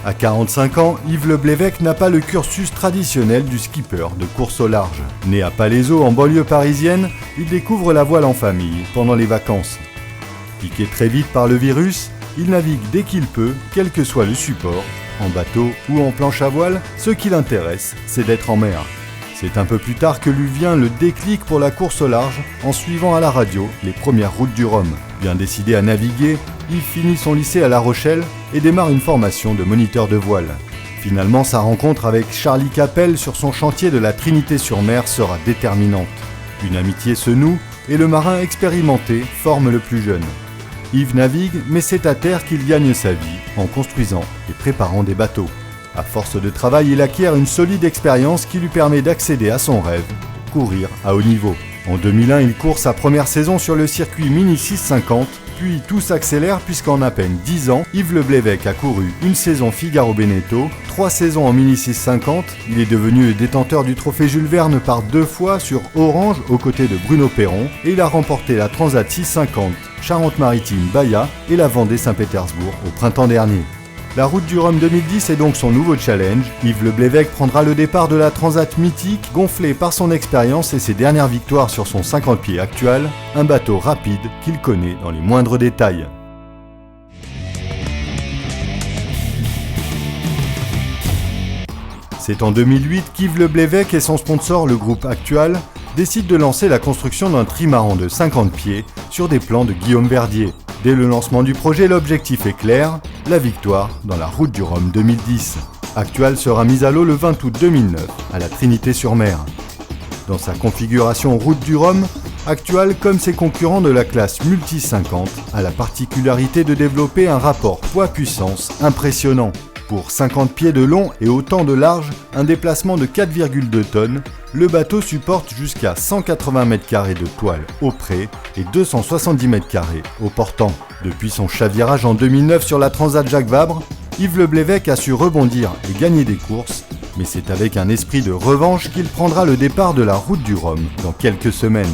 À 45 ans, Yves Le Blévec n'a pas le cursus traditionnel du skipper de course au large. Né à Palaiseau, en banlieue parisienne, il découvre la voile en famille pendant les vacances. Piqué très vite par le virus, il navigue dès qu'il peut, quel que soit le support, en bateau ou en planche à voile. Ce qui l'intéresse, c'est d'être en mer. C'est un peu plus tard que lui vient le déclic pour la course au large en suivant à la radio les premières routes du Rhum. Bien décidé à naviguer, Yves finit son lycée à La Rochelle et démarre une formation de moniteur de voile. Finalement, sa rencontre avec Charlie Capel sur son chantier de la Trinité-sur-Mer sera déterminante. Une amitié se noue et le marin expérimenté forme le plus jeune. Yves navigue, mais c'est à terre qu'il gagne sa vie en construisant et préparant des bateaux. À force de travail, il acquiert une solide expérience qui lui permet d'accéder à son rêve, courir à haut niveau. En 2001, il court sa première saison sur le circuit Mini 650, puis tout s'accélère puisqu'en à peine 10 ans, Yves Le Blévec a couru une saison Figaro-Beneteau, 3 saisons en Mini 650, il est devenu détenteur du trophée Jules Verne par 2 fois sur Orange aux côtés de Bruno Perron et il a remporté la Transat 650 Charente-Maritime-Bahia et la Vendée-Saint-Pétersbourg au printemps dernier. La route du Rhum 2010 est donc son nouveau challenge. Yves Le Blévec prendra le départ de la Transat mythique, gonflé par son expérience et ses dernières victoires sur son 50 pieds actuel, un bateau rapide qu'il connaît dans les moindres détails. C'est en 2008 qu'Yves Le Blévec et son sponsor, le groupe Actual, décident de lancer la construction d'un trimaran de 50 pieds sur des plans de Guillaume Verdier. Dès le lancement du projet, l'objectif est clair, la victoire dans la route du Rhum 2010. Actual sera mise à l'eau le 20 août 2009 à la Trinité-sur-Mer. Dans sa configuration route du Rhum, Actual, comme ses concurrents de la classe Multi 50, a la particularité de développer un rapport poids-puissance impressionnant. Pour 50 pieds de long et autant de large, un déplacement de 4,2 tonnes, le bateau supporte jusqu'à 180 m² de toile au pré et 270 m² au portant. Depuis son chavirage en 2009 sur la Transat Jacques Vabre, Yves Le Blévec a su rebondir et gagner des courses, mais c'est avec un esprit de revanche qu'il prendra le départ de la route du Rhum dans quelques semaines.